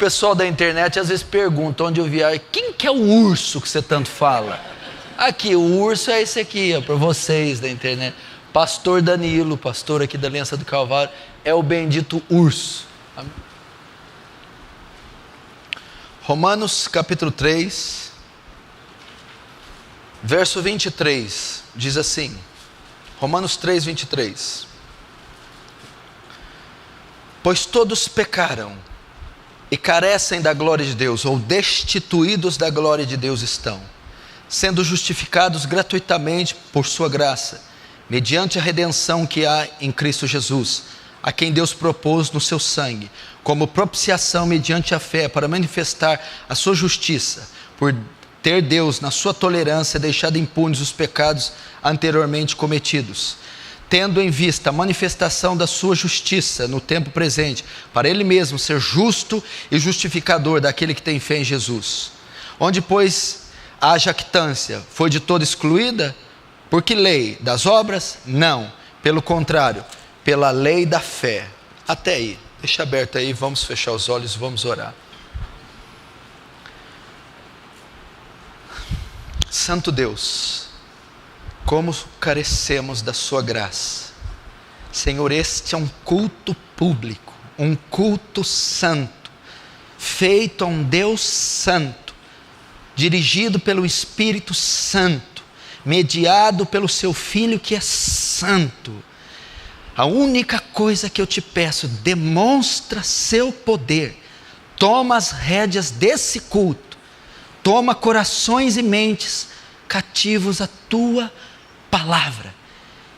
pessoal da internet às vezes pergunta onde eu viajo, quem que é o urso que você tanto fala? Aqui, o urso é esse aqui, para vocês da internet. Pastor Danilo, pastor aqui da Aliança do Calvário, é o bendito urso. Amém? Romanos capítulo 3, verso 23, diz assim, Romanos 3, 23. Pois todos pecaram e carecem da glória de Deus, ou destituídos da glória de Deus estão, sendo justificados gratuitamente por sua graça, mediante a redenção que há em Cristo Jesus, a quem Deus propôs no seu sangue, como propiciação mediante a fé, para manifestar a sua justiça, por ter Deus, na sua tolerância, deixado impunes os pecados anteriormente cometidos, tendo em vista a manifestação da sua justiça no tempo presente, para ele mesmo ser justo e justificador daquele que tem fé em Jesus. Onde, pois, a jactância foi de toda excluída? Por que lei? Das obras? Não, pelo contrário, pela lei da fé. Até aí, deixa aberto aí, vamos fechar os olhos, vamos orar. Santo Deus, como carecemos da sua graça. Senhor, este é um culto público, um culto santo, feito a um Deus santo, dirigido pelo Espírito Santo, mediado pelo seu Filho que é santo. A única coisa que eu te peço, demonstra seu poder, toma as rédeas desse culto, toma corações e mentes cativos à tua palavra,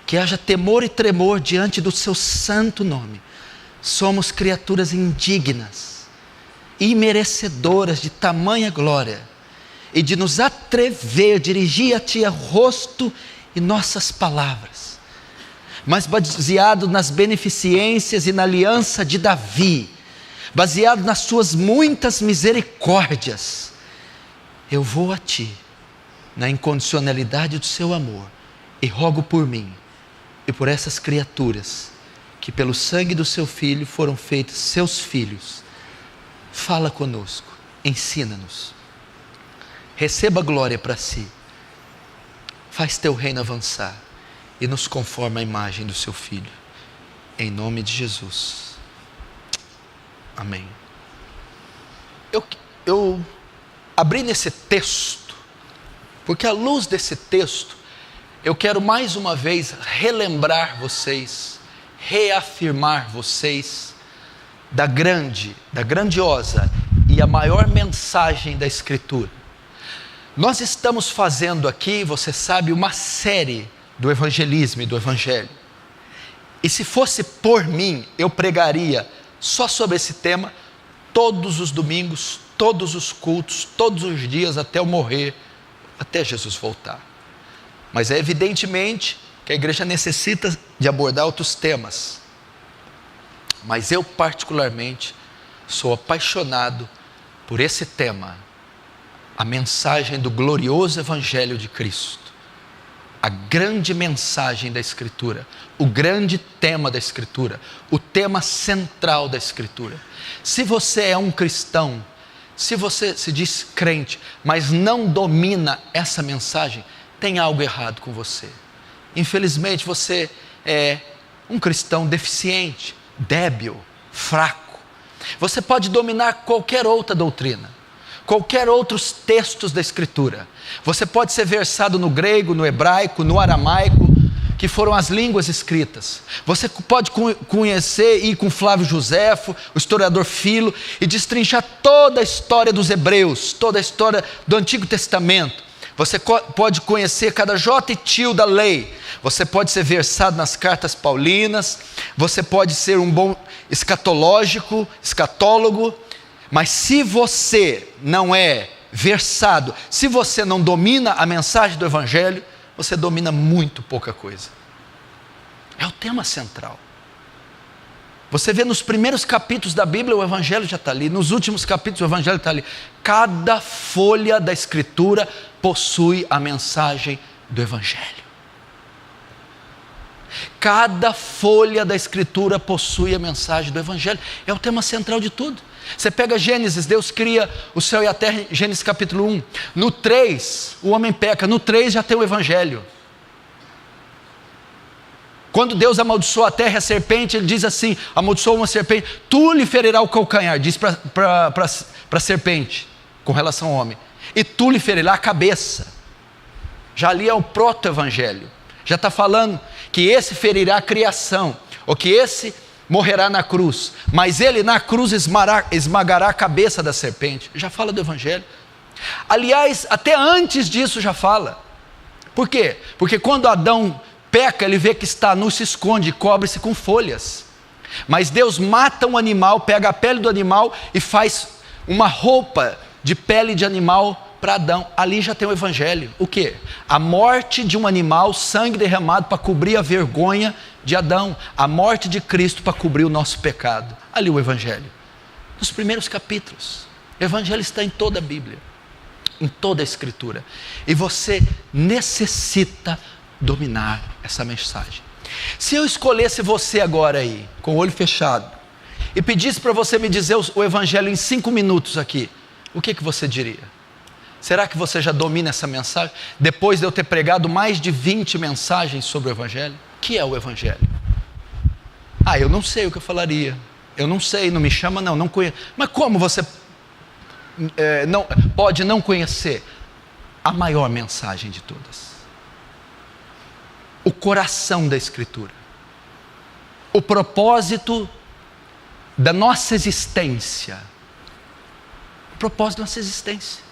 que haja temor e tremor diante do seu santo nome. Somos criaturas indignas, imerecedoras de tamanha glória, e de nos atrever, dirigir a ti o rosto e nossas palavras, mas baseado nas beneficências e na aliança de Davi, baseado nas suas muitas misericórdias, eu vou a ti, na incondicionalidade do seu amor, e rogo por mim e por essas criaturas que pelo sangue do seu Filho foram feitos seus filhos. Fala conosco, ensina-nos, receba glória para si, faz teu reino avançar e nos conforma à imagem do seu Filho, em nome de Jesus, amém. Eu abri nesse texto porque à luz desse texto eu quero mais uma vez relembrar vocês, reafirmar vocês da grandiosa e a maior mensagem da Escritura. Nós estamos fazendo aqui, você sabe, uma série do evangelismo e do evangelho. E se fosse por mim, eu pregaria só sobre esse tema todos os domingos, todos os cultos, todos os dias até eu morrer, até Jesus voltar. Mas é evidentemente que a igreja necessita de abordar outros temas. Mas eu particularmente sou apaixonado por esse tema, a mensagem do glorioso Evangelho de Cristo, a grande mensagem da Escritura, o grande tema da Escritura, o tema central da Escritura. Se você é um cristão, se você se diz crente, mas não domina essa mensagem, tem algo errado com você. Infelizmente você é um cristão deficiente, débil, fraco. Você pode dominar qualquer outra doutrina, qualquer outros textos da Escritura. Você pode ser versado no grego, no hebraico, no aramaico, que foram as línguas escritas. Você pode conhecer e ir com Flávio Joséfo, o historiador Filo, e destrinchar toda a história dos hebreus, toda a história do Antigo Testamento. Você pode conhecer cada jota e tio da lei. Você pode ser versado nas cartas paulinas. Você pode ser um bom escatólogo. Mas se você não é versado, se você não domina a mensagem do Evangelho, você domina muito pouca coisa. É o tema central. Você vê nos primeiros capítulos da Bíblia, o Evangelho já está ali. Nos últimos capítulos, o Evangelho está ali. Cada folha da Escritura possui a mensagem do Evangelho. Cada folha da Escritura possui a mensagem do Evangelho. É o tema central de tudo. Você pega Gênesis, Deus cria o céu e a terra, Gênesis capítulo 1. No 3, o homem peca. No 3 já tem o Evangelho. Quando Deus amaldiçoa a terra e a serpente, Ele diz assim, amaldiçoa uma serpente, tu lhe ferirá o calcanhar, diz para a serpente, com relação ao homem. E tu lhe ferirá a cabeça. Já ali é o proto-evangelho. Já está falando que esse ferirá a criação, ou que esse morrerá na cruz, mas ele na cruz esmagará a cabeça da serpente. Já fala do evangelho. Aliás, até antes disso já fala. Por quê? Porque quando Adão peca, ele vê que está nu, se esconde, cobre-se com folhas. Mas Deus mata um animal, pega a pele do animal e faz uma roupa de pele de animal para Adão. Ali já tem o evangelho. O quê? A morte de um animal, sangue derramado para cobrir a vergonha de Adão. A morte de Cristo para cobrir o nosso pecado. Ali o evangelho. Nos primeiros capítulos. O evangelho está em toda a Bíblia, em toda a Escritura. E você necessita dominar essa mensagem. Se eu escolhesse você agora aí, com o olho fechado, e pedisse para você me dizer o evangelho em 5 minutos aqui, o que você diria? Será que você já domina essa mensagem? Depois de eu ter pregado mais de 20 mensagens sobre o evangelho? O que é o evangelho? Eu não sei o que eu falaria. Eu não sei, não me chama não conheço. Mas como você pode não conhecer a maior mensagem de todas? O coração da Escritura. O propósito da nossa existência. O propósito da nossa existência.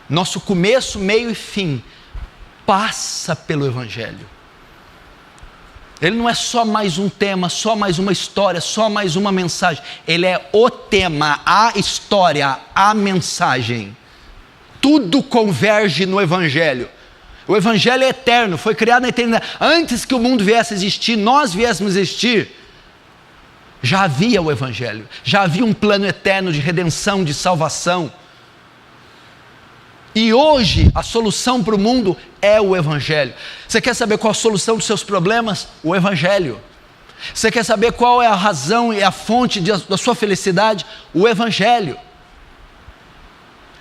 Nosso começo, meio e fim passa pelo evangelho. Ele não é só mais um tema, só mais uma história, só mais uma mensagem. Ele é o tema, a história, a mensagem. Tudo converge no evangelho. O evangelho é eterno, foi criado na eternidade. Antes que o mundo viesse a existir, nós viéssemos a existir, já havia o evangelho. Já havia um plano eterno de redenção, de salvação. E hoje a solução para o mundo é o evangelho. Você quer saber qual a solução dos seus problemas? O evangelho. Você quer saber qual é a razão e a fonte da sua felicidade? O evangelho.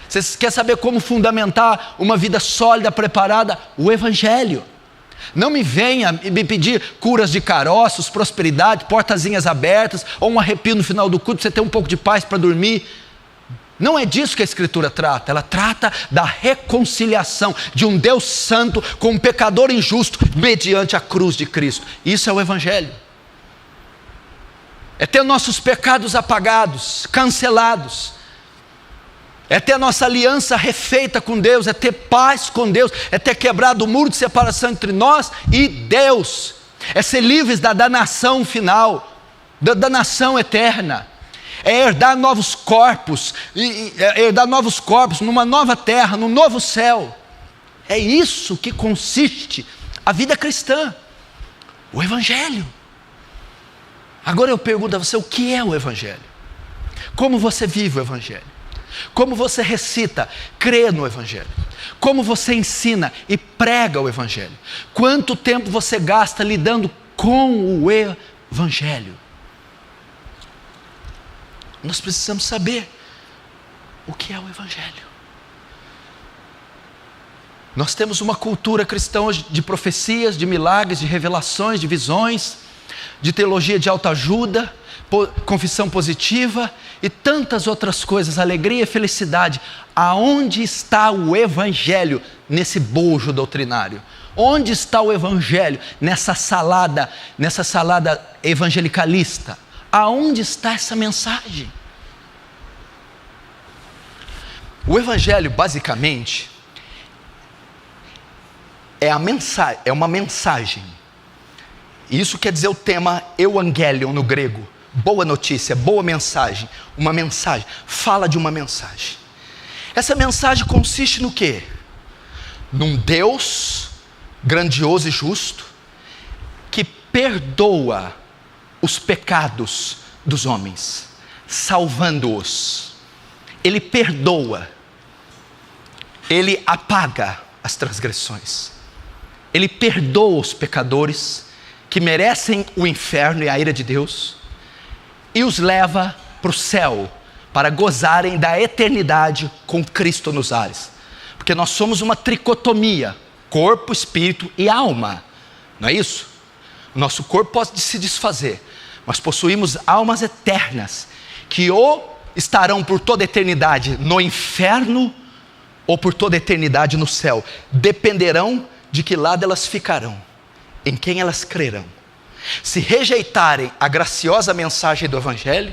Você quer saber como fundamentar uma vida sólida, preparada? O evangelho. Não me venha me pedir curas de caroços, prosperidade, portazinhas abertas, ou um arrepio no final do culto, você ter um pouco de paz para dormir. Não é disso que a Escritura trata. Ela trata da reconciliação de um Deus santo com um pecador injusto mediante a cruz de Cristo. Isso é o evangelho. É ter nossos pecados apagados, cancelados. É ter a nossa aliança refeita com Deus, é ter paz com Deus, é ter quebrado o muro de separação entre nós e Deus. É ser livres da danação final, da danação eterna. É herdar novos corpos, numa nova terra, num novo céu. É isso que consiste a vida cristã, o evangelho. Agora eu pergunto a você, o que é o evangelho? Como você vive o evangelho? Como você recita, crê no evangelho? Como você ensina e prega o evangelho? Quanto tempo você gasta lidando com o evangelho? Nós precisamos saber o que é o evangelho. Nós temos uma cultura cristã hoje de profecias, de milagres, de revelações, de visões, de teologia de autoajuda, confissão positiva e tantas outras coisas, alegria e felicidade. Aonde está o evangelho nesse bojo doutrinário? Onde está o evangelho nessa salada evangelicalista? Aonde está essa mensagem? O evangelho, basicamente, é uma mensagem. Isso quer dizer o tema euangelion no grego. Boa notícia, boa mensagem. Uma mensagem, fala de uma mensagem. Essa mensagem consiste no quê? Num Deus grandioso e justo, que perdoa os pecados dos homens, salvando-os. Ele perdoa, Ele apaga as transgressões. Ele perdoa os pecadores que merecem o inferno e a ira de Deus, e os leva para o céu, para gozarem da eternidade com Cristo nos ares. Porque nós somos uma tricotomia, corpo, espírito e alma, não é isso? O nosso corpo pode se desfazer, mas possuímos almas eternas, que ou estarão por toda a eternidade no inferno, ou por toda a eternidade no céu. Dependerão de que lado elas ficarão, em quem elas crerão. Se rejeitarem a graciosa mensagem do Evangelho,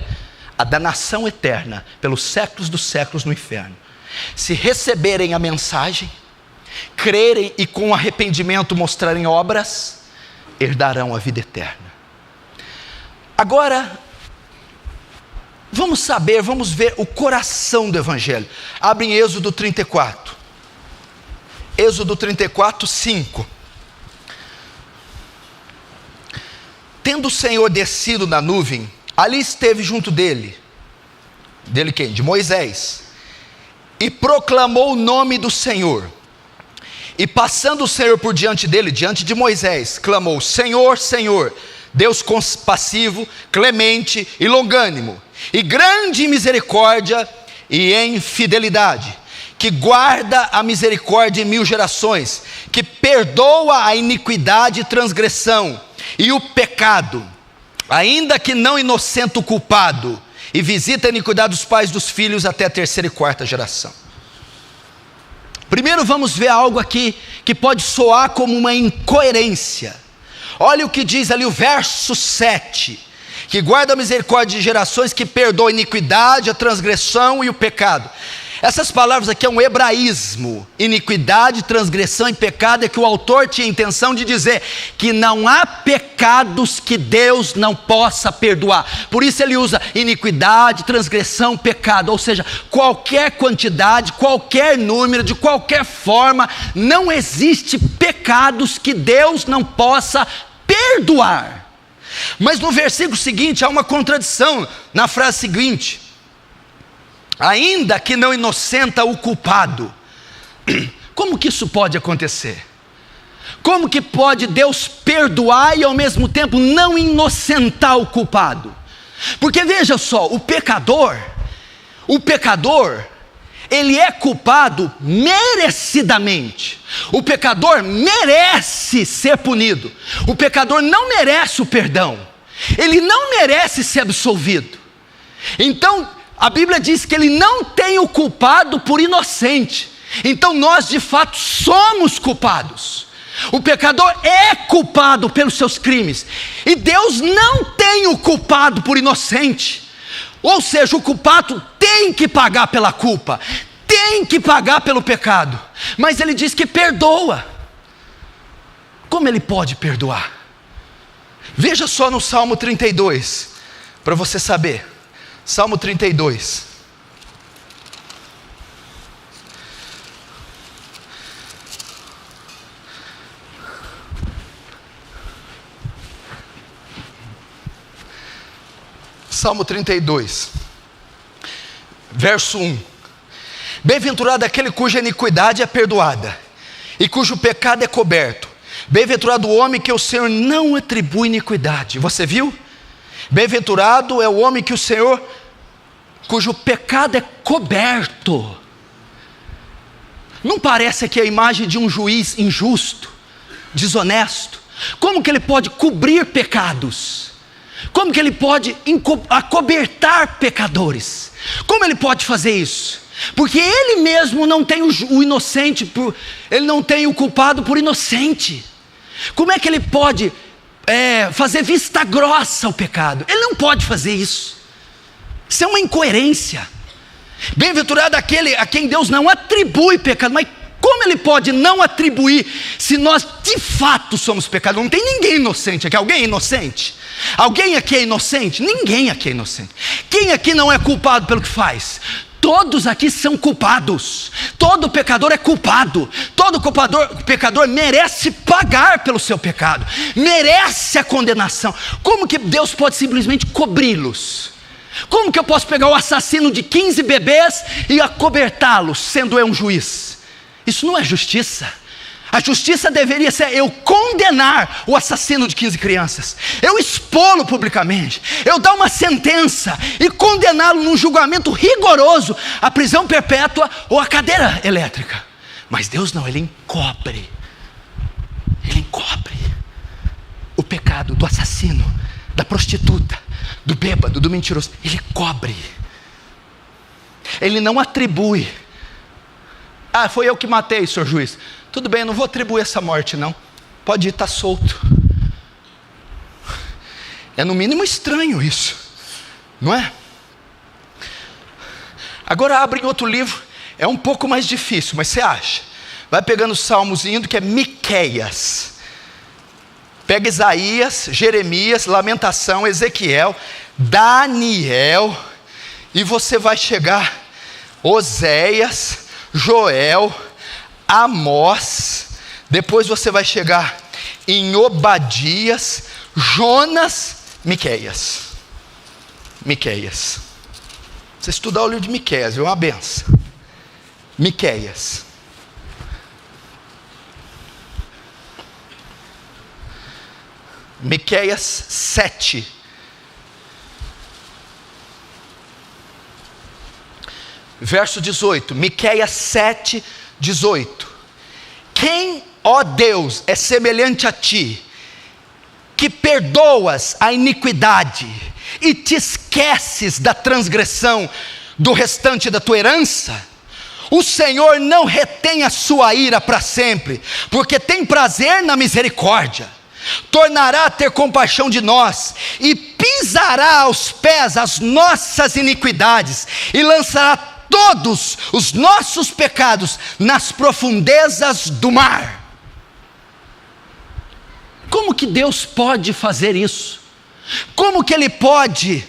a danação eterna pelos séculos dos séculos no inferno. Se receberem a mensagem, crerem e com arrependimento mostrarem obras, herdarão a vida eterna. Agora, vamos ver o coração do Evangelho. Abre em Êxodo 34. Êxodo 34, 5. Tendo o Senhor descido na nuvem, ali esteve junto dele. Dele quem? De Moisés. E proclamou o nome do Senhor. E passando o Senhor por diante dele, diante de Moisés, clamou: Senhor, Senhor, Deus compassivo, clemente e longânimo, e grande em misericórdia e em fidelidade, que guarda a misericórdia em 1000 gerações, que perdoa a iniquidade e transgressão e o pecado, ainda que não inocente o culpado, e visita a iniquidade dos pais dos filhos até a 3ª e 4ª geração. Primeiro vamos ver algo aqui que pode soar como uma incoerência. Olha o que diz ali o verso 7, que guarda a misericórdia de gerações, que perdoa a iniquidade, a transgressão e o pecado. Essas palavras aqui é um hebraísmo. Iniquidade, transgressão e pecado é que o autor tinha a intenção de dizer que não há pecados que Deus não possa perdoar. Por isso ele usa iniquidade, transgressão, pecado. Ou seja, qualquer quantidade, qualquer número, de qualquer forma, não existe pecados que Deus não possa perdoar. Mas no versículo seguinte há uma contradição na frase seguinte: ainda que não inocenta o culpado. Como que isso pode acontecer? Como que pode Deus perdoar e ao mesmo tempo não inocentar o culpado? Porque veja só, o pecador, ele é culpado merecidamente. O pecador merece ser punido. O pecador não merece o perdão. Ele não merece ser absolvido. Então, a Bíblia diz que ele não tem o culpado por inocente. Então nós de fato somos culpados. O pecador é culpado pelos seus crimes, e Deus não tem o culpado por inocente. Ou seja, o culpado tem que pagar pela culpa, tem que pagar pelo pecado. Mas ele diz que perdoa. Como ele pode perdoar? Veja só no Salmo 32, para você saber. Salmo 32. Salmo 32, verso 1. Bem-aventurado aquele cuja iniquidade é perdoada e cujo pecado é coberto. Bem-aventurado o homem que o Senhor não atribui iniquidade. Você viu? Bem-aventurado é o homem que o Senhor, cujo pecado é coberto. Não parece aqui a imagem de um juiz injusto, desonesto? Como que ele pode cobrir pecados? Como que ele pode acobertar pecadores? Como ele pode fazer isso? Porque ele mesmo não tem o inocente, ele não tem o culpado por inocente. Como é que ele pode fazer vista grossa ao pecado? Ele não pode fazer isso. Isso é uma incoerência. Bem-aventurado aquele a quem Deus não atribui pecado. Mas como ele pode não atribuir se nós de fato somos pecadores? Não tem ninguém inocente aqui. Alguém é inocente? Alguém aqui é inocente? Ninguém aqui é inocente. Quem aqui não é culpado pelo que faz? Todos aqui são culpados. Todo pecador é culpado. Todo pecador merece pagar pelo seu pecado, merece a condenação. Como que Deus pode simplesmente cobri-los? Como que eu posso pegar o assassino de 15 bebês e acobertá-los, sendo eu um juiz? Isso não é justiça. A justiça deveria ser eu condenar o assassino de 15 crianças, eu expô-lo publicamente, eu dar uma sentença e condená-lo num julgamento rigoroso à prisão perpétua ou à cadeira elétrica. Mas Deus não, Ele encobre o pecado do assassino, da prostituta, do bêbado, do mentiroso. Ele cobre. Ele não atribui. Ah, foi eu que matei, senhor juiz. Tudo bem, eu não vou atribuir essa morte não. Pode ir, está solto. É no mínimo estranho isso, não é? Agora abre em outro livro. É um pouco mais difícil, mas você acha? Vai pegando os salmos indo, que é Miqueias. Pega Isaías, Jeremias, Lamentação, Ezequiel, Daniel, e você vai chegar Oséias, Joel, Amós, depois você vai chegar em Obadias, Jonas, Miqueias. Você estudar o livro de Miqueias, é uma benção. Miqueias. Miqueias 7. Verso 18. Miqueias 7, 18. Quem, ó Deus, é semelhante a ti, que perdoas a iniquidade e te esqueces da transgressão do restante da tua herança? O Senhor não retém a sua ira para sempre, porque tem prazer na misericórdia. Tornará a ter compaixão de nós, e pisará aos pés as nossas iniquidades, e lançará todos os nossos pecados nas profundezas do mar. Como que Deus pode fazer isso? Como que Ele pode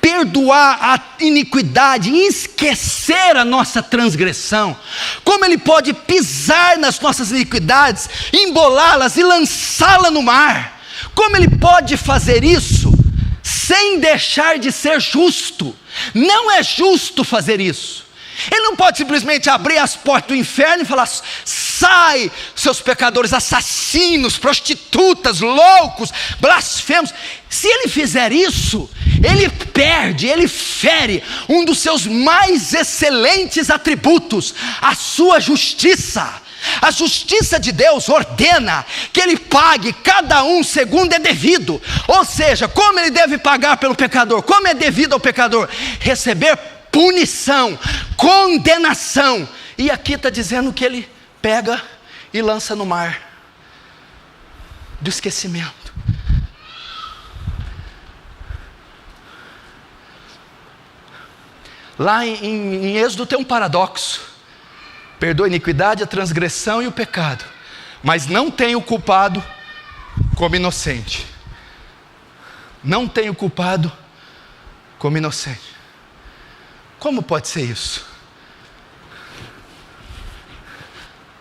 perdoar a iniquidade, esquecer a nossa transgressão? Como Ele pode pisar nas nossas iniquidades, embolá-las e lançá-las no mar? Como Ele pode fazer isso sem deixar de ser justo? Não é justo fazer isso. Ele não pode simplesmente abrir as portas do inferno e falar: sai, seus pecadores, assassinos, prostitutas, loucos, blasfemos. Se Ele fizer isso, Ele perde, Ele fere um dos seus mais excelentes atributos, a sua justiça. A justiça de Deus ordena que Ele pague cada um segundo é devido. Ou seja, como Ele deve pagar pelo pecador? Como é devido ao pecador? Receber punição, condenação. E aqui está dizendo que Ele pega e lança no mar do esquecimento. Lá em Êxodo tem um paradoxo: perdoa a iniquidade, a transgressão e o pecado, mas não tem o culpado como inocente. Não tem o culpado como inocente. Como pode ser isso?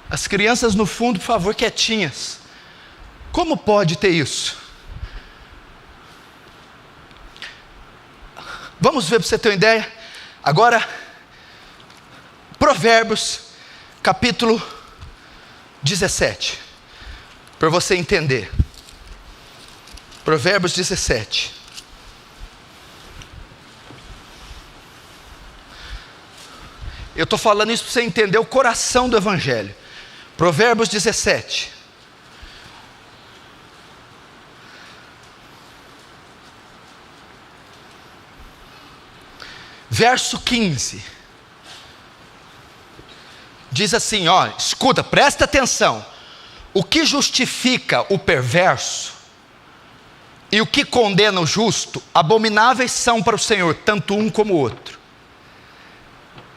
As crianças no fundo, por favor, quietinhas. Como pode ter isso? Vamos ver para você ter uma ideia. Agora, Provérbios capítulo 17, para você entender. Provérbios 17. Eu estou falando isso para você entender o coração do Evangelho. Provérbios 17. Verso 15. Diz assim, ó, escuta, presta atenção. O que justifica o perverso e o que condena o justo, abomináveis são para o Senhor, tanto um como o outro.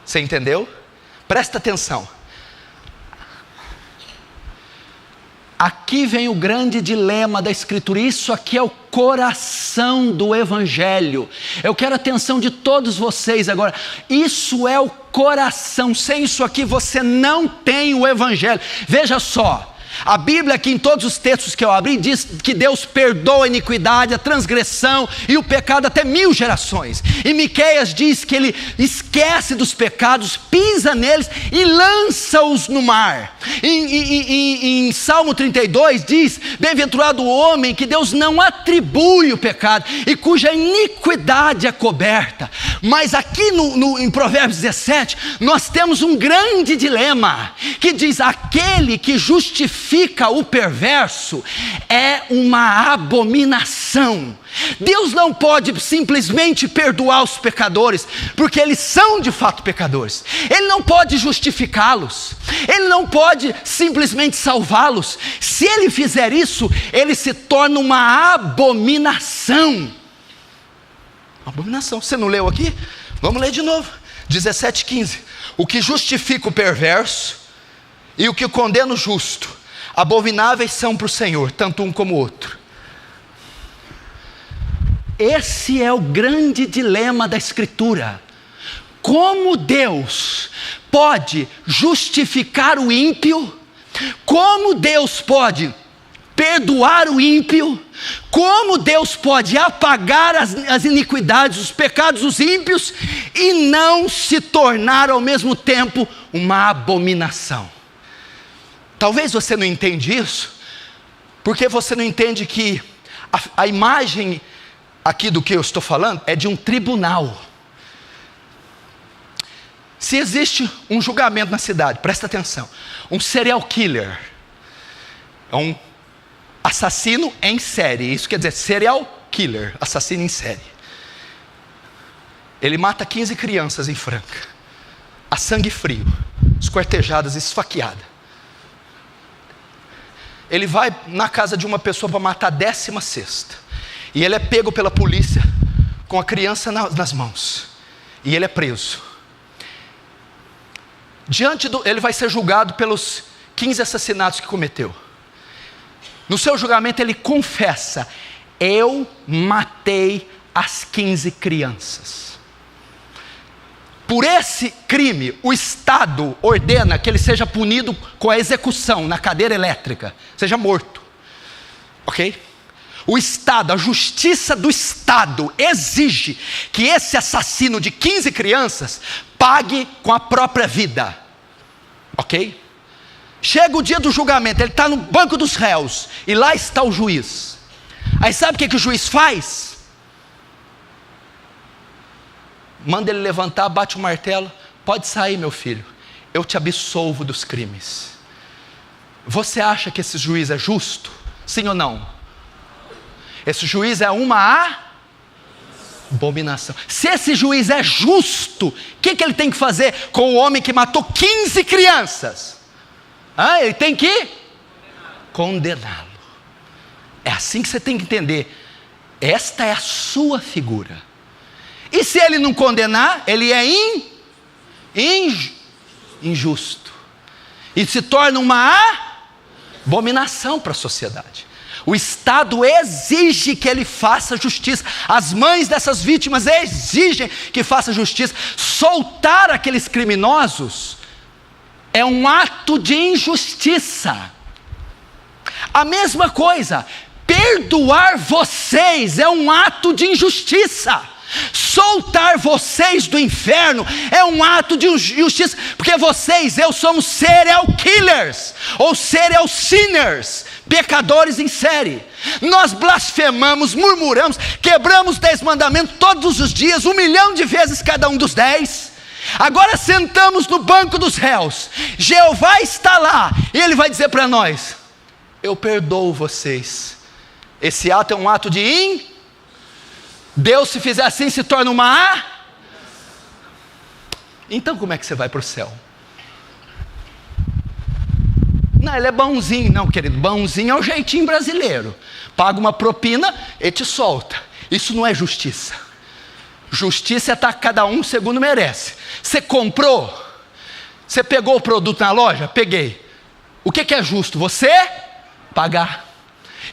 Você entendeu? Presta atenção. Aqui vem o grande dilema da Escritura. Isso aqui é o coração do Evangelho. Eu quero a atenção de todos vocês agora. Isso é o coração. Sem isso aqui você não tem o Evangelho. Veja só, A Bíblia, aqui em todos os textos que eu abri, diz que Deus perdoa a iniquidade, a transgressão e o pecado até 1000 gerações. E Miqueias diz que Ele esquece dos pecados, pisa neles e lança-os no mar. Em Salmo 32 diz: bem-aventurado o homem que Deus não atribui o pecado e cuja iniquidade é coberta. Mas aqui em Provérbios 17, nós temos um grande dilema, que diz: aquele que justifica o perverso é uma abominação. Deus não pode simplesmente perdoar os pecadores, porque eles são de fato pecadores. Ele não pode justificá-los, Ele não pode simplesmente salvá-los. Se Ele fizer isso, Ele se torna uma abominação. Abominação. Você não leu aqui? Vamos ler de novo. 17:15. O que justifica o perverso e o que condena o justo, abomináveis são para o Senhor, tanto um como o outro. Esse é o grande dilema da Escritura. Como Deus pode justificar o ímpio? Como Deus pode perdoar o ímpio? Como Deus pode apagar as iniquidades, os pecados dos ímpios e não se tornar ao mesmo tempo uma abominação? Talvez você não entenda isso, porque você não entende que a imagem aqui do que eu estou falando é de um tribunal. Se existe um julgamento na cidade, presta atenção, um serial killer, é um assassino em série, isso quer dizer serial killer, assassino em série. Ele mata 15 crianças em Franca, a sangue frio, esquartejadas, esfaqueadas. Ele vai na casa de uma pessoa para matar a 16ª, e ele é pego pela polícia com a criança nas mãos, e ele é preso. Ele vai ser julgado pelos 15 assassinatos que cometeu. No seu julgamento ele confessa: eu matei as 15 crianças. Por esse crime, o Estado ordena que ele seja punido com a execução na cadeira elétrica, seja morto. Ok? O Estado, a justiça do Estado exige que esse assassino de 15 crianças pague com a própria vida. Ok? Chega o dia do julgamento, ele está no banco dos réus, e lá está o juiz. Aí sabe o que o juiz faz? Manda ele levantar, bate o martelo: pode sair, meu filho, eu te absolvo dos crimes. Você acha que esse juiz é justo? Sim ou não? Esse juiz é uma abominação. Se esse juiz é justo, o que ele tem que fazer com o homem que matou 15 crianças? Ele tem que condená-lo. É assim que você tem que entender. Esta é a sua figura. E se ele não condenar, ele é injusto. E se torna uma abominação para a sociedade. O Estado exige que ele faça justiça. As mães dessas vítimas exigem que faça justiça. Soltar aqueles criminosos é um ato de injustiça. A mesma coisa, perdoar vocês é um ato de injustiça. Soltar vocês do inferno é um ato de justiça, porque vocês, eu somos serial killers, ou serial sinners, pecadores em série. Nós blasfemamos, murmuramos, quebramos 10 mandamentos todos os dias, 1 milhão de vezes cada um dos 10. Agora sentamos no banco dos réus. Jeová está lá e Ele vai dizer para nós: eu perdoo vocês. Esse ato é um ato de Deus, se fizer assim, se torna uma Então como é que você vai para o céu? Não, ele é bonzinho. Não, querido, bonzinho é o jeitinho brasileiro. Paga uma propina e te solta. Isso não é justiça. Justiça é estar cada um segundo merece. Você comprou? Você pegou o produto na loja? Peguei. O que é justo? Você pagar.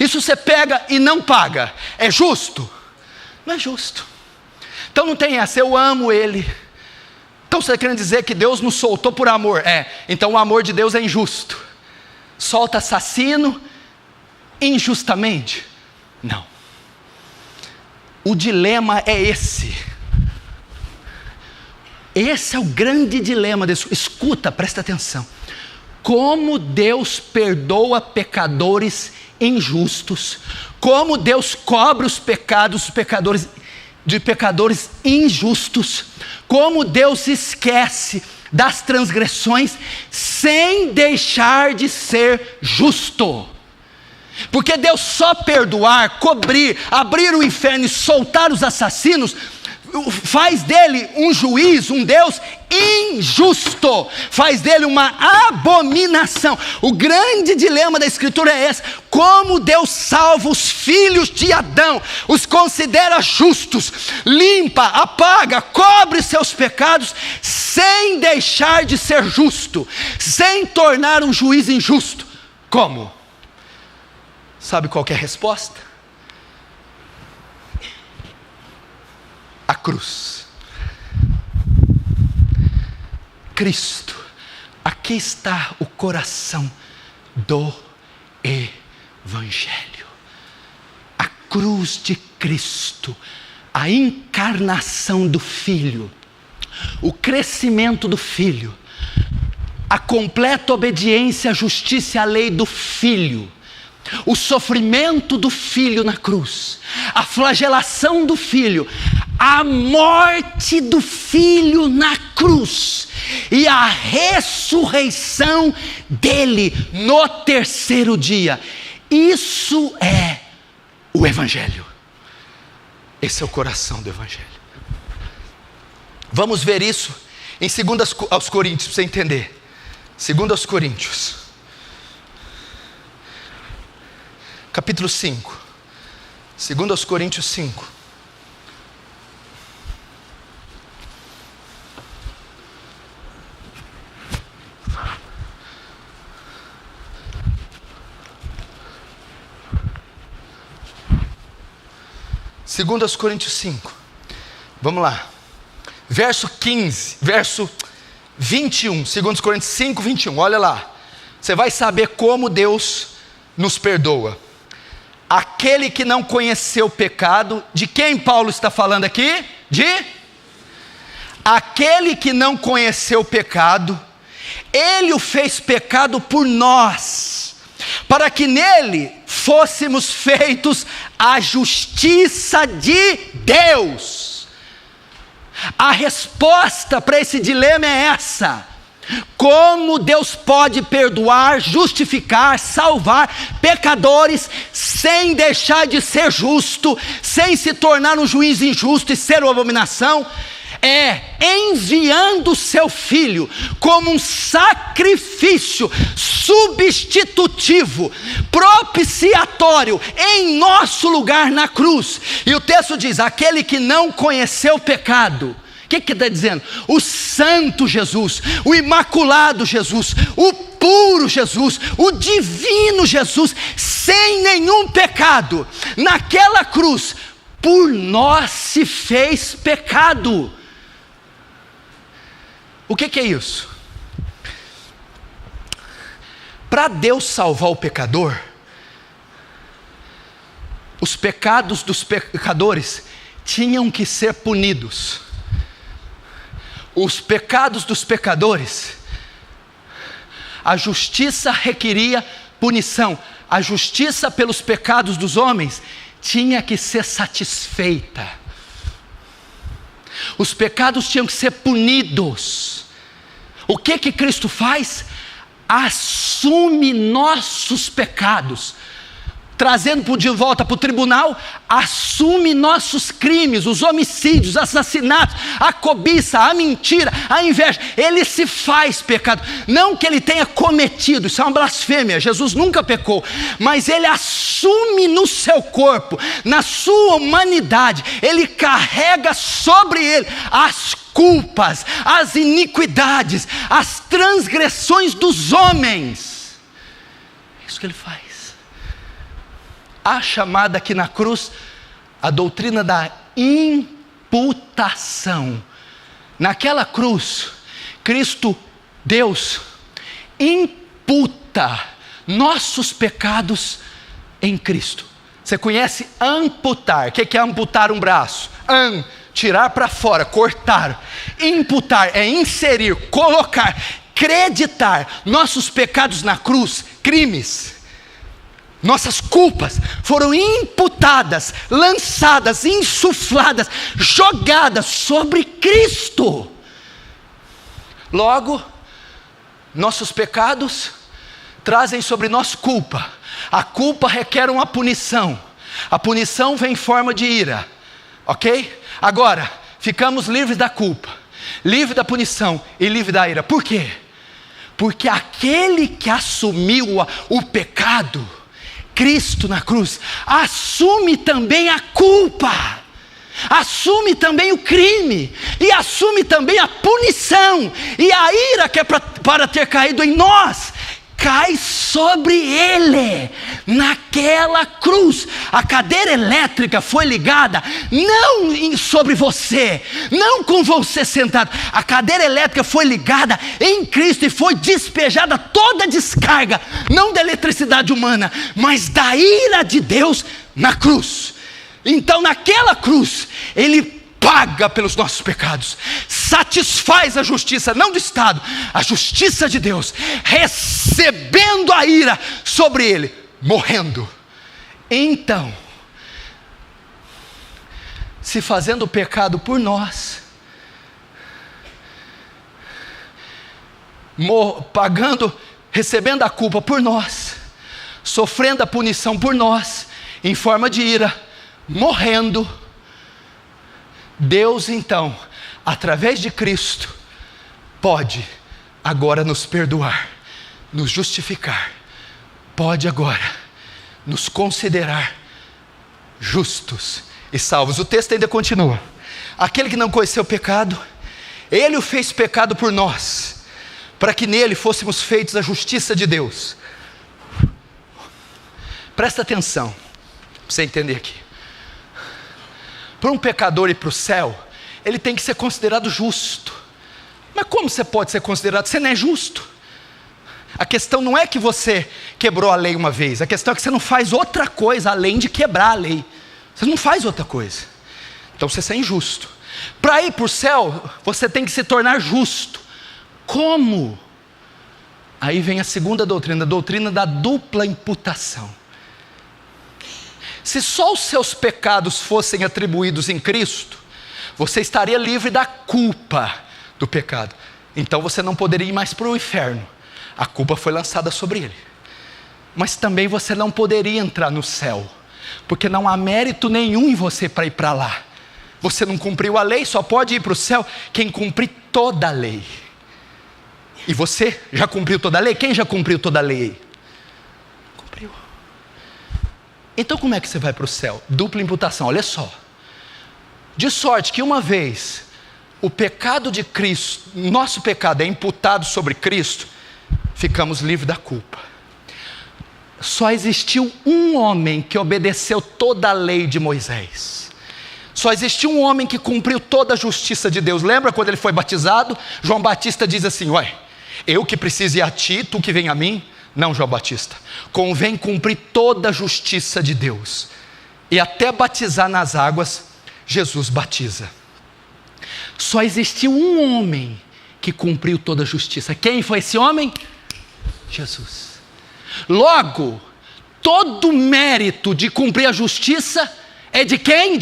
Isso você pega e não paga. É justo? Não é justo. Então não tem essa, eu amo ele. Então você está querendo dizer que Deus nos soltou por amor? Então o amor de Deus é injusto. solta assassino injustamente. Não. O dilema é esse. Esse é o grande dilema desse. Escuta, presta atenção. Como Deus perdoa pecadores injustos, como Deus cobre os pecados de pecadores injustos, como Deus esquece das transgressões sem deixar de ser justo. Porque Deus só perdoar, cobrir, abrir o inferno e soltar os assassinos faz dele um juiz, um Deus injusto, faz dele uma abominação. O grande dilema da Escritura é esse: como Deus salva os filhos de Adão, os considera justos, limpa, apaga, cobre seus pecados, sem deixar de ser justo, sem tornar um juiz injusto. Como? Sabe qual que é a resposta? A cruz. Cristo. Aqui está o coração do Evangelho. A cruz de Cristo, a encarnação do Filho, o crescimento do Filho, a completa obediência à justiça e à lei do Filho, o sofrimento do Filho na cruz, a flagelação do Filho, a morte do Filho na cruz e a ressurreição dele no terceiro dia. Isso é o Evangelho. Esse é o coração do Evangelho. Vamos ver isso em 2 aos Coríntios, para você entender. 2 aos Coríntios, capítulo 5. 2 aos Coríntios 5. Segundo aos Coríntios 5, vamos lá, verso 15, verso 21, 2 Coríntios 5, 21, olha lá, você vai saber como Deus nos perdoa. Aquele que não conheceu o pecado, de quem Paulo está falando aqui? Aquele que não conheceu o pecado, ele o fez pecado por nós, para que nele fôssemos feitos a justiça de Deus. A resposta para esse dilema é essa: como Deus pode perdoar, justificar, salvar pecadores sem deixar de ser justo, sem se tornar um juiz injusto e ser uma abominação? É enviando o seu Filho como um sacrifício substitutivo, propiciatório, em nosso lugar na cruz. E o texto diz: aquele que não conheceu o pecado. O que está dizendo? O santo Jesus, o imaculado Jesus, o puro Jesus, o divino Jesus, sem nenhum pecado, naquela cruz, por nós se fez pecado. O que é isso? Para Deus salvar o pecador, os pecados dos pecadores tinham que ser punidos. Os pecados dos pecadores, a justiça requeria punição. A justiça pelos pecados dos homens tinha que ser satisfeita. Os pecados tinham que ser punidos. O que Cristo faz? Assume nossos pecados, trazendo de volta para o tribunal, assume nossos crimes, os homicídios, os assassinatos, a cobiça, a mentira, a inveja. Ele se faz pecado, não que ele tenha cometido, isso é uma blasfêmia, Jesus nunca pecou, mas ele assume no seu corpo, na sua humanidade, ele carrega sobre ele as culpas, as iniquidades, as transgressões dos homens. É isso que ele faz. A chamada aqui na cruz, a doutrina da imputação. Naquela cruz, Cristo, Deus, imputa nossos pecados em Cristo. Você conhece amputar? O que é amputar um braço? Tirar para fora, cortar. Imputar é inserir, colocar, acreditar. Nossos pecados na cruz, crimes, nossas culpas foram imputadas, lançadas, insufladas, jogadas sobre Cristo. Logo, nossos pecados trazem sobre nós culpa. A culpa requer uma punição. A punição vem em forma de ira. Ok? Agora, ficamos livres da culpa, livres da punição e livres da ira. Por quê? Porque aquele que assumiu o pecado, Cristo na cruz, assume também a culpa, assume também o crime, e assume também a punição, e a ira que é para ter caído em nós, cai sobre ele, naquela cruz. A cadeira elétrica foi ligada, não sobre você, não com você sentado, a cadeira elétrica foi ligada em Cristo, e foi despejada toda a descarga, não da eletricidade humana, mas da ira de Deus na cruz. Então naquela cruz, Ele paga pelos nossos pecados, satisfaz a justiça, não do Estado, a justiça de Deus, recebendo a ira sobre Ele, morrendo. Então, se fazendo o pecado por nós, pagando, recebendo a culpa por nós, sofrendo a punição por nós, em forma de ira, morrendo, Deus então, através de Cristo, pode agora nos perdoar, nos justificar, pode agora nos considerar justos e salvos. O texto ainda continua: aquele que não conheceu o pecado, Ele o fez pecado por nós, para que nele fôssemos feitos a justiça de Deus. Presta atenção, para você entender aqui. Para um pecador ir para o céu, ele tem que ser considerado justo. Mas como você pode ser considerado? Você não é justo. A questão não é que você quebrou a lei uma vez, a questão é que você não faz outra coisa além de quebrar a lei. Você não faz outra coisa. Então você é injusto. Para ir para o céu, você tem que se tornar justo. Como? Aí vem a segunda doutrina, a doutrina da dupla imputação. Se só os seus pecados fossem atribuídos em Cristo, você estaria livre da culpa do pecado. Então você não poderia ir mais para o inferno. A culpa foi lançada sobre ele. Mas também você não poderia entrar no céu, porque não há mérito nenhum em você para ir para lá. Você não cumpriu a lei, só pode ir para o céu quem cumprir toda a lei. E você já cumpriu toda a lei? Quem já cumpriu toda a lei? Cumpriu. Então como é que você vai para o céu? Dupla imputação, olha só. De sorte que uma vez o pecado de Cristo, nosso pecado é imputado sobre Cristo, ficamos livres da culpa. Só existiu um homem que obedeceu toda a lei de Moisés. Só existiu um homem que cumpriu toda a justiça de Deus. Lembra quando ele foi batizado? João Batista diz assim: ué, eu que preciso ir a ti, tu que vem a mim? Não, João Batista, convém cumprir toda a justiça de Deus. E até batizar nas águas, Jesus batiza. Só existiu um homem que cumpriu toda a justiça. Quem foi esse homem? Jesus. Logo, todo o mérito de cumprir a justiça é de quem?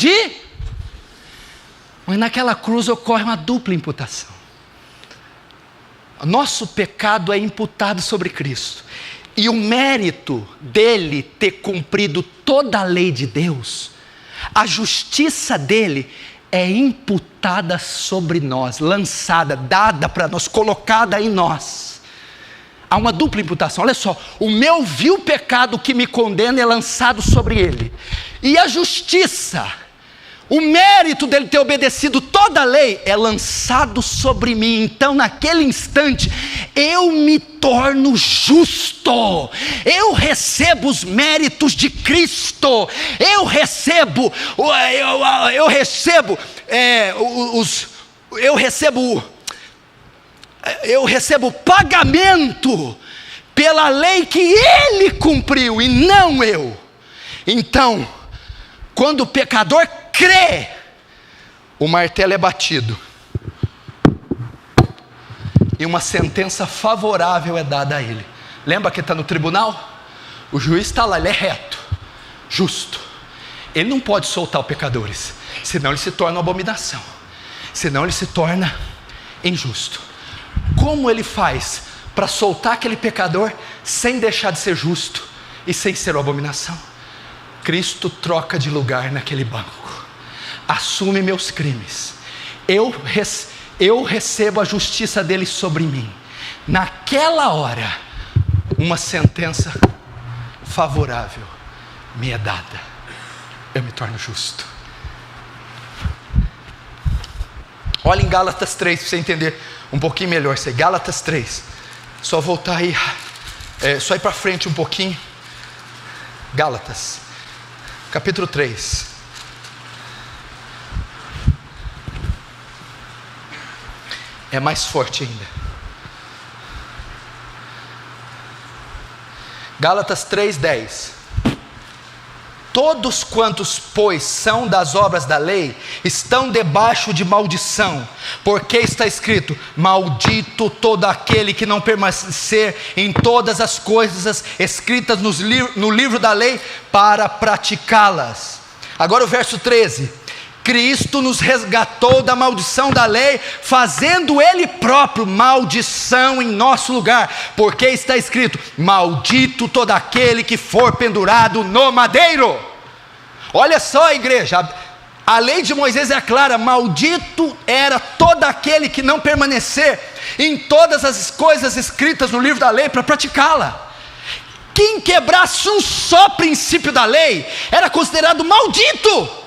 Mas naquela cruz ocorre uma dupla imputação. Nosso pecado é imputado sobre Cristo, e o mérito dele ter cumprido toda a lei de Deus, a justiça dele é imputada sobre nós, lançada, dada para nós, colocada em nós. Há uma dupla imputação. Olha só, o meu vil pecado que me condena é lançado sobre ele, e a justiça, o mérito dele ter obedecido toda a lei é lançado sobre mim. Então naquele instante eu me torno justo, eu recebo os méritos de Cristo, eu recebo o pagamento pela lei que Ele cumpriu e não eu. Então, quando o pecador crê, o martelo é batido e uma sentença favorável é dada a ele. Lembra que está no tribunal? O juiz está lá, ele é reto, justo. Ele não pode soltar os pecadores, senão ele se torna uma abominação, senão ele se torna injusto. Como ele faz para soltar aquele pecador sem deixar de ser justo e sem ser uma abominação? Cristo troca de lugar naquele banco, assume meus crimes, eu recebo a justiça dele sobre mim. Naquela hora, uma sentença favorável me é dada, eu me torno justo. Olha em Gálatas 3 para você entender um pouquinho melhor isso aí. Gálatas 3, só voltar aí, só ir para frente um pouquinho. Gálatas capítulo 3. É mais forte ainda. Gálatas 3:10. Todos quantos, pois, são das obras da lei, estão debaixo de maldição, porque está escrito: maldito todo aquele que não permanecer em todas as coisas escritas no livro da lei para praticá-las. Agora o verso 13. Cristo nos resgatou da maldição da lei, fazendo Ele próprio maldição em nosso lugar, porque está escrito: maldito todo aquele que for pendurado no madeiro. Olha só, igreja, a lei de Moisés é clara: maldito era todo aquele que não permanecer em todas as coisas escritas no livro da lei para praticá-la. Quem quebrasse um só princípio da lei era considerado maldito.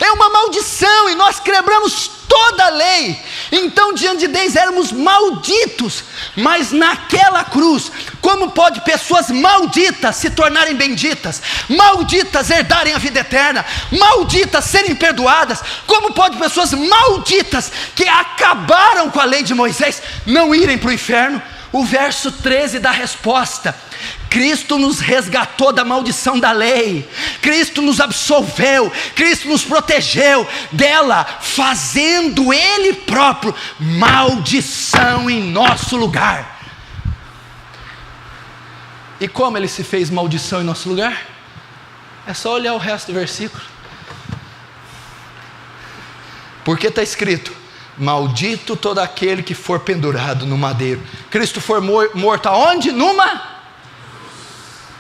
É uma maldição, e nós quebramos toda a lei. Então diante de Deus éramos malditos. Mas naquela cruz, como pode pessoas malditas se tornarem benditas? Malditas herdarem a vida eterna? Malditas serem perdoadas? Como pode pessoas malditas que acabaram com a lei de Moisés não irem para o inferno? O verso 13 dá a resposta. Cristo nos resgatou da maldição da lei, Cristo nos absolveu, Cristo nos protegeu dela, fazendo Ele próprio maldição em nosso lugar. E como Ele se fez maldição em nosso lugar? É só olhar o resto do versículo, porque está escrito: maldito todo aquele que for pendurado no madeiro. Cristo foi morto aonde? Numa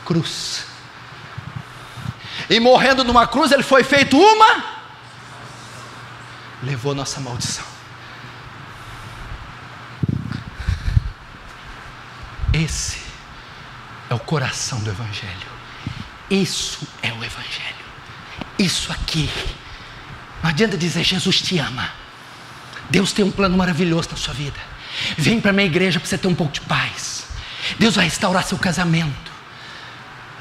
cruz. E morrendo numa cruz, Ele foi feito levou nossa maldição. Esse é o coração do Evangelho. Isso é o Evangelho. Isso aqui. Não adianta dizer: Jesus te ama, Deus tem um plano maravilhoso na sua vida, vem para a minha igreja para você ter um pouco de paz, Deus vai restaurar seu casamento,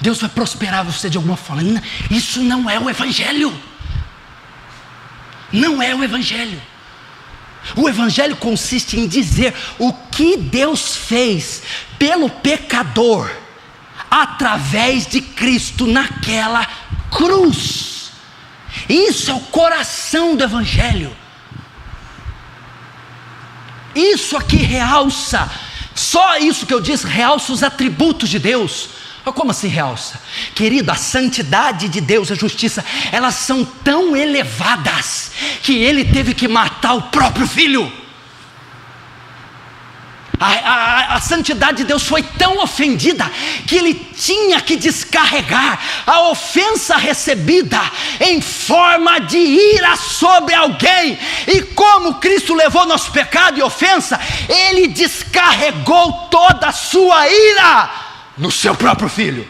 Deus vai prosperar você de alguma forma. Isso não é o Evangelho. Não é o Evangelho. O Evangelho consiste em dizer o que Deus fez pelo pecador através de Cristo naquela cruz. Isso é o coração do Evangelho. Isso aqui realça, só isso que eu disse, realça os atributos de Deus. Como assim realça? Querido, a santidade de Deus, a justiça, elas são tão elevadas que Ele teve que matar o próprio Filho. A santidade de Deus foi tão ofendida que Ele tinha que descarregar a ofensa recebida em forma de ira sobre alguém. E como Cristo levou nosso pecado e ofensa, Ele descarregou toda a sua ira no seu próprio Filho,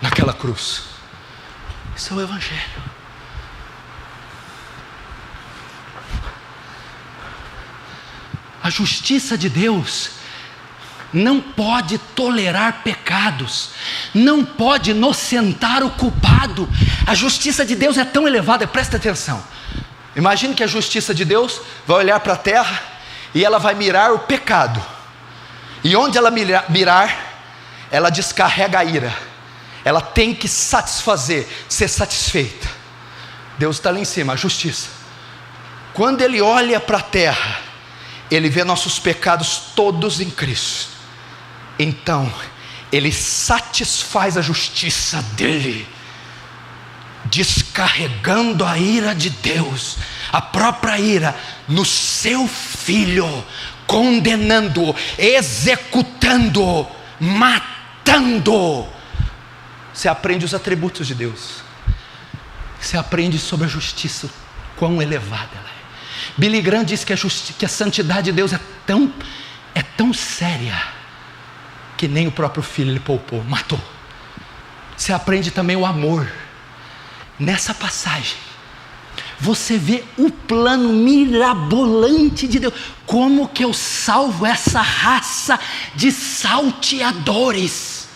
naquela cruz. Isso é o Evangelho. A justiça de Deus não pode tolerar pecados, não pode inocentar o culpado. A justiça de Deus é tão elevada, presta atenção. Imagine que a justiça de Deus vai olhar para a terra e ela vai mirar o pecado. E onde ela mirar, ela descarrega a ira. Ela tem que satisfazer, ser satisfeita. Deus está lá em cima, a justiça. Quando Ele olha para a terra, Ele vê nossos pecados todos em Cristo. Então Ele satisfaz a justiça dEle, descarregando a ira de Deus, a própria ira, no seu Filho, condenando, executando, matando. Você aprende os atributos de Deus, você aprende sobre a justiça, quão elevada ela é. Billy Graham diz que a santidade de Deus é tão séria, que nem o próprio Filho Ele poupou, matou. Você aprende também o amor. Nessa passagem, você vê o plano mirabolante de Deus. Como que eu salvo essa raça de salteadores?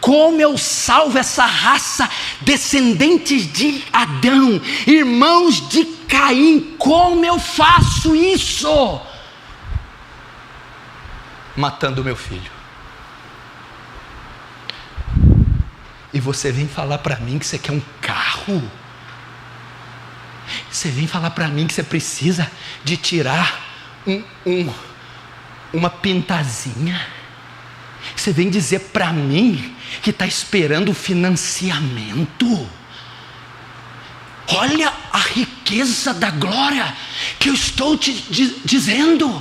Como eu salvo essa raça, descendentes de Adão, irmãos de Caim? Como eu faço isso? Matando o meu filho. E você vem falar para mim que você quer um carro? Você vem falar para mim que você precisa de tirar uma pintazinha? Você vem dizer para mim que está esperando financiamento? Olha a riqueza da glória que eu estou te dizendo.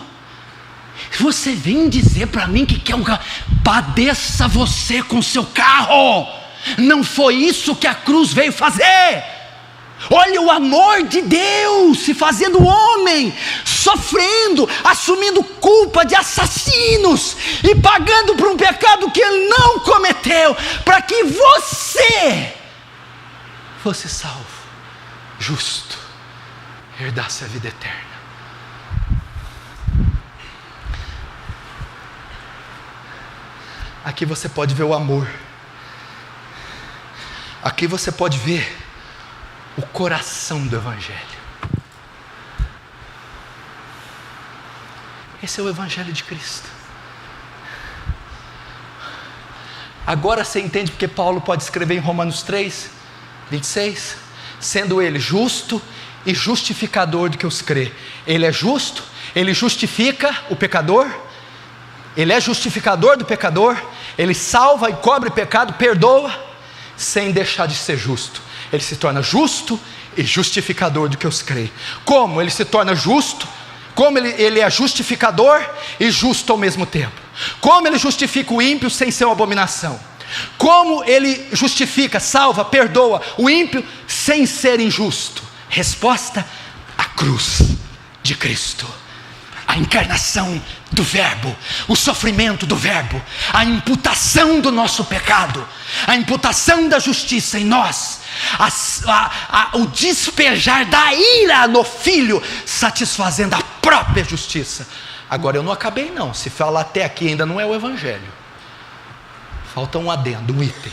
Você vem dizer para mim que quer um carro? Padeça você com seu carro. Não foi isso que a cruz veio fazer. Olha o amor de Deus se fazendo homem, sofrendo, assumindo culpa de assassinos e pagando por um pecado que Ele não cometeu, para que você fosse salvo, justo, herdasse a vida eterna. Aqui você pode ver o amor. Aqui você pode ver o coração do Evangelho. Esse é o Evangelho de Cristo. Agora você entende porque Paulo pode escrever em Romanos 3, 26, sendo Ele justo e justificador do que os crê. Ele é justo, Ele justifica o pecador, Ele é justificador do pecador, Ele salva e cobre pecado, perdoa, sem deixar de ser justo. Ele se torna justo e justificador do que os crê. Como ele se torna justo? Como ele é justificador e justo ao mesmo tempo? Como ele justifica o ímpio sem ser uma abominação? Como ele justifica, salva, perdoa o ímpio sem ser injusto? Resposta: a cruz de Cristo. A encarnação do Verbo, o sofrimento do Verbo, a imputação do nosso pecado, a imputação da justiça em nós, o despejar da ira no Filho, satisfazendo a própria justiça. Agora eu não acabei não, se falar até aqui ainda não é o Evangelho. Falta um adendo, um item: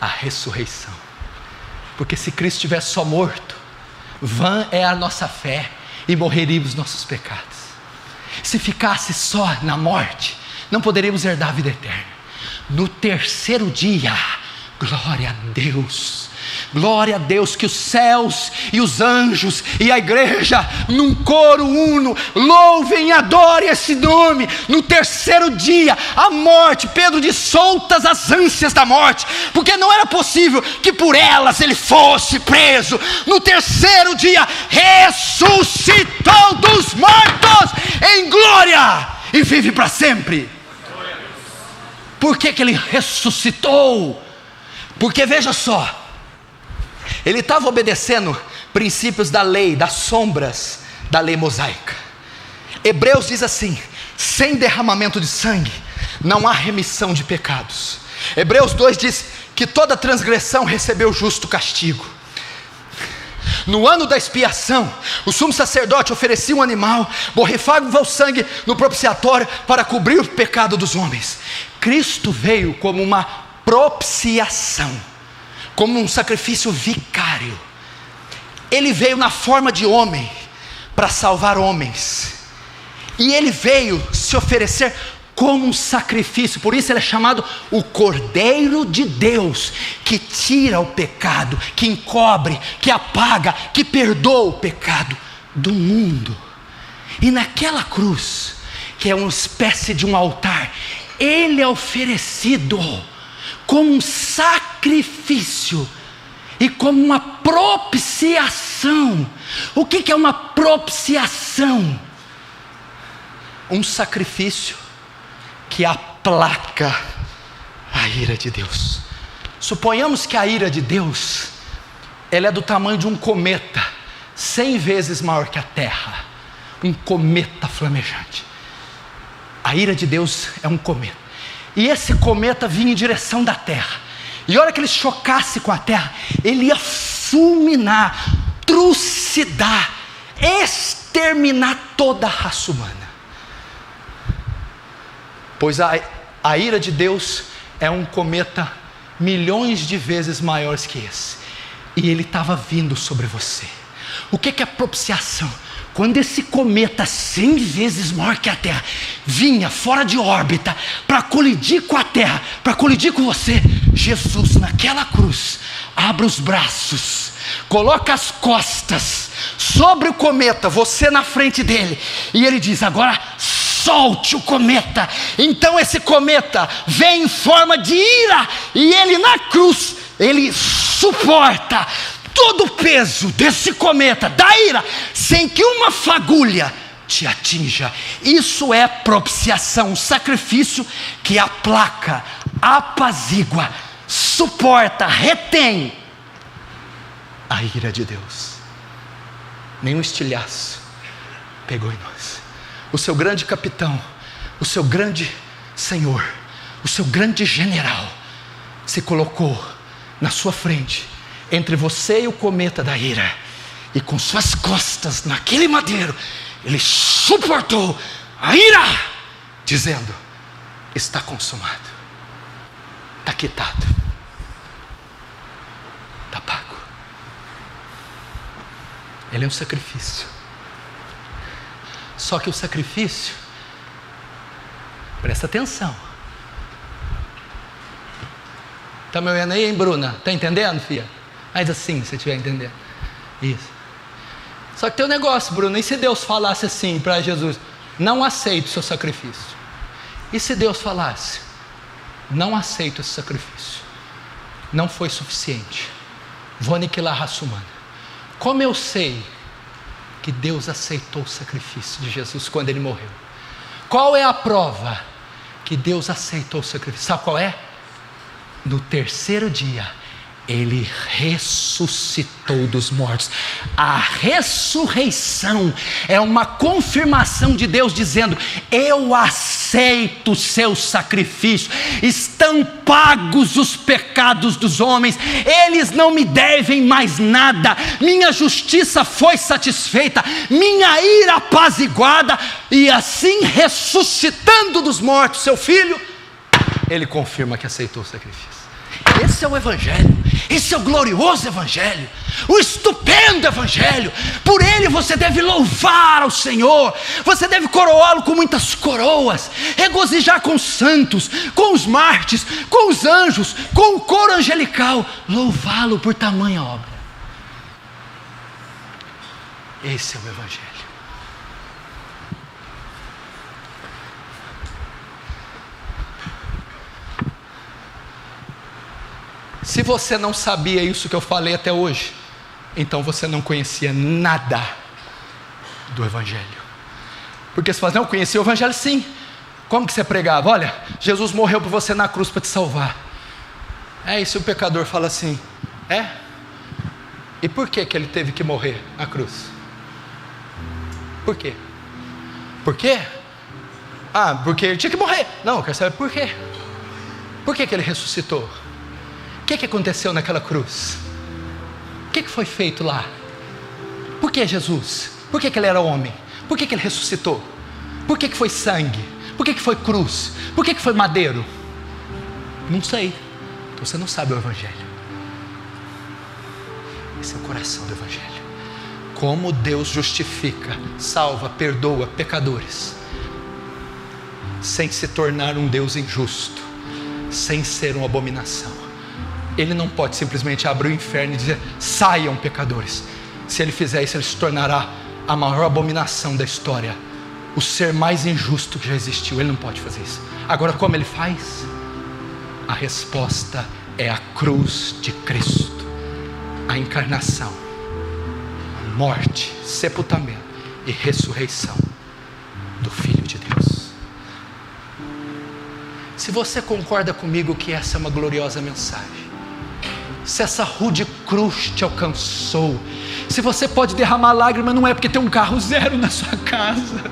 a ressurreição. Porque se Cristo estivesse só morto, vã é a nossa fé e morreríamos nossos pecados. Se ficasse só na morte, não poderíamos herdar a vida eterna. No terceiro dia, glória a Deus, que os céus e os anjos e a igreja, num coro uno, louvem e adorem esse nome. No terceiro dia, a morte, Pedro diz, soltas as ânsias da morte, porque não era possível que por elas ele fosse preso. No terceiro dia, ressuscitou dos mortos em glória e vive para sempre. Por que ele ressuscitou? Porque veja só, ele estava obedecendo princípios da lei, das sombras da lei mosaica. Hebreus diz assim: sem derramamento de sangue não há remissão de pecados. Hebreus 2 diz que toda transgressão recebeu justo castigo. No ano da expiação, o sumo sacerdote oferecia um animal, borrifava o sangue no propiciatório para cobrir o pecado dos homens. Cristo veio como uma propiciação, como um sacrifício vicário. Ele veio na forma de homem para salvar homens, e ele veio se se oferecer como um sacrifício. Por isso ele é chamado o Cordeiro de Deus, que tira o pecado, que encobre, que apaga, que perdoa o pecado do mundo. E naquela cruz, que é uma espécie de um altar, ele é oferecido como um sacrifício e como uma propiciação. O que é uma propiciação? Um sacrifício que aplaca a ira de Deus. Suponhamos que a ira de Deus, ela é do tamanho de um cometa, 100 vezes maior que a terra. Um cometa flamejante. A ira de Deus é um cometa. E esse cometa vinha em direção da terra. E a hora que ele chocasse com a terra, ele ia fulminar, trucidar, exterminar toda a raça humana. Pois a ira de Deus é um cometa milhões de vezes maior que esse. E ele estava vindo sobre você. O que é propiciação? Quando esse cometa 100 vezes maior que a Terra vinha fora de órbita para colidir com a Terra, para colidir com você, Jesus naquela cruz abre os braços, coloca as costas sobre o cometa, você na frente dele, e ele diz: agora solte o cometa. Então esse cometa vem em forma de ira, e ele na cruz, ele suporta todo o peso desse cometa, da ira, sem que uma fagulha te atinja. Isso é propiciação, um sacrifício que aplaca, apazigua, suporta, retém a ira de Deus. Nenhum estilhaço pegou em nós. O seu grande capitão, o seu grande senhor, o seu grande general se colocou na sua frente, entre você e o cometa da ira, e com suas costas naquele madeiro, ele suportou a ira, dizendo: está consumado, está quitado, está pago. Ele é um sacrifício. Só que o sacrifício, presta atenção. Está me ouvindo aí, hein, Bruna? Está entendendo, filha? Mas assim, se estiver entendendo. Isso. Só que tem um negócio, Bruno. E se Deus falasse assim para Jesus: não aceito o seu sacrifício? E se Deus falasse: não aceito esse sacrifício, não foi suficiente, vou aniquilar a raça humana? Como eu sei que Deus aceitou o sacrifício de Jesus quando ele morreu? Qual é a prova que Deus aceitou o sacrifício? Sabe qual é? No terceiro dia ele ressuscitou dos mortos. A ressurreição é uma confirmação de Deus dizendo: eu aceito o seu sacrifício, estão pagos os pecados dos homens, eles não me devem mais nada, minha justiça foi satisfeita, minha ira apaziguada. E assim, ressuscitando dos mortos seu filho, ele confirma que aceitou o sacrifício. Esse é o Evangelho, esse é o glorioso Evangelho, o estupendo Evangelho. Por ele você deve louvar ao Senhor, você deve coroá-lo com muitas coroas, regozijar com os santos, com os mártires, com os anjos, com o coro angelical, louvá-lo por tamanha obra. Esse é o Evangelho. Se você não sabia isso que eu falei até hoje, então você não conhecia nada do Evangelho. Porque se você não conhecia o Evangelho, sim. Como que você pregava? Olha, Jesus morreu por você na cruz para te salvar. E se o pecador fala assim: e por que ele teve que morrer na cruz? Por quê? Por quê? Porque ele tinha que morrer. Não, eu quero saber por quê. Por que ele ressuscitou? O que aconteceu naquela cruz? O que foi feito lá? Por que Jesus? Por que ele era homem? Por que ele ressuscitou? Por que foi sangue? Por que foi cruz? Por que foi madeiro? Não sei. Então você não sabe o Evangelho. Esse é o coração do Evangelho. Como Deus justifica, salva, perdoa pecadores. sem se tornar um Deus injusto, sem ser uma abominação. Ele não pode simplesmente abrir o inferno e dizer: saiam pecadores. Se ele fizer isso, ele se tornará a maior abominação da história, o ser mais injusto que já existiu. Ele não pode fazer isso. Agora, como ele faz? A resposta é a cruz de Cristo, a encarnação, a morte, sepultamento e ressurreição do Filho de Deus. Se você concorda comigo que essa é uma gloriosa mensagem, se essa rude cruz te alcançou, se você pode derramar lágrimas, não é porque tem um carro zero na sua casa,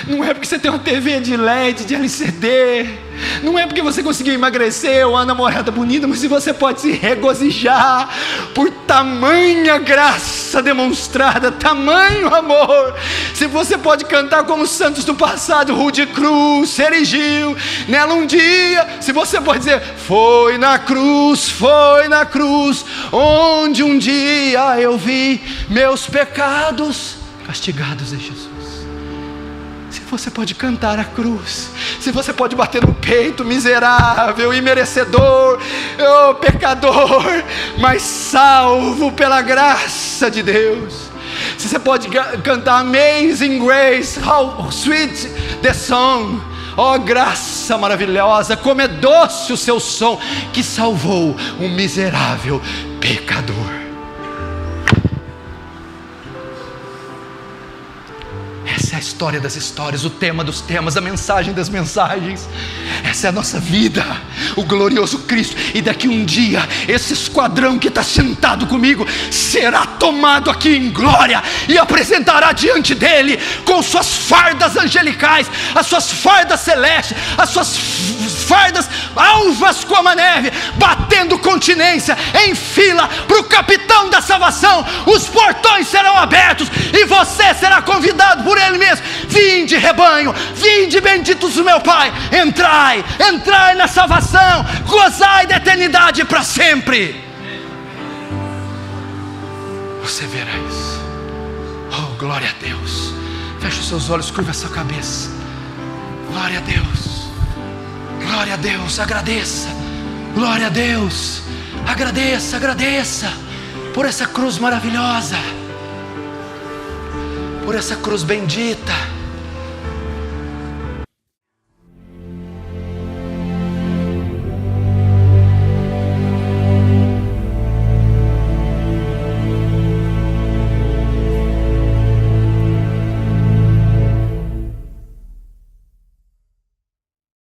não é porque você tem uma TV de LED, de LCD, não é porque você conseguiu emagrecer ou uma namorada bonita, mas se você pode se regozijar por tamanha graça demonstrada, tamanho amor, se você pode cantar como os santos do passado, rude cruz se erigiu nela um dia, se você pode dizer: foi na cruz, onde um dia eu vi meus pecados castigados em Jesus. Se você pode cantar a cruz, se você pode bater no peito, miserável, imerecedor, pecador, mas salvo pela graça de Deus. Se você pode cantar Amazing Grace, how sweet the song, ó graça maravilhosa, como é doce o seu som, que salvou um miserável pecador. Essa é a história das histórias, o tema dos temas, a mensagem das mensagens. Essa é a nossa vida, o glorioso Cristo. E daqui um dia, esse esquadrão que está sentado comigo será tomado aqui em glória e apresentará diante dele com suas fardas angelicais, as suas fardas celestes, as suas fardas alvas como a neve, batendo continência em fila para o capitão da salvação. Os portões serão abertos e você será convidado por ele mesmo: vinde rebanho, vinde benditos do meu Pai, entrai na salvação, gozai da eternidade para sempre. Você verá isso. Oh, glória a Deus. Feche os seus olhos, curva a sua cabeça. Glória a Deus, glória a Deus. Agradeça, glória a Deus. Agradeça por essa cruz maravilhosa, por essa cruz bendita.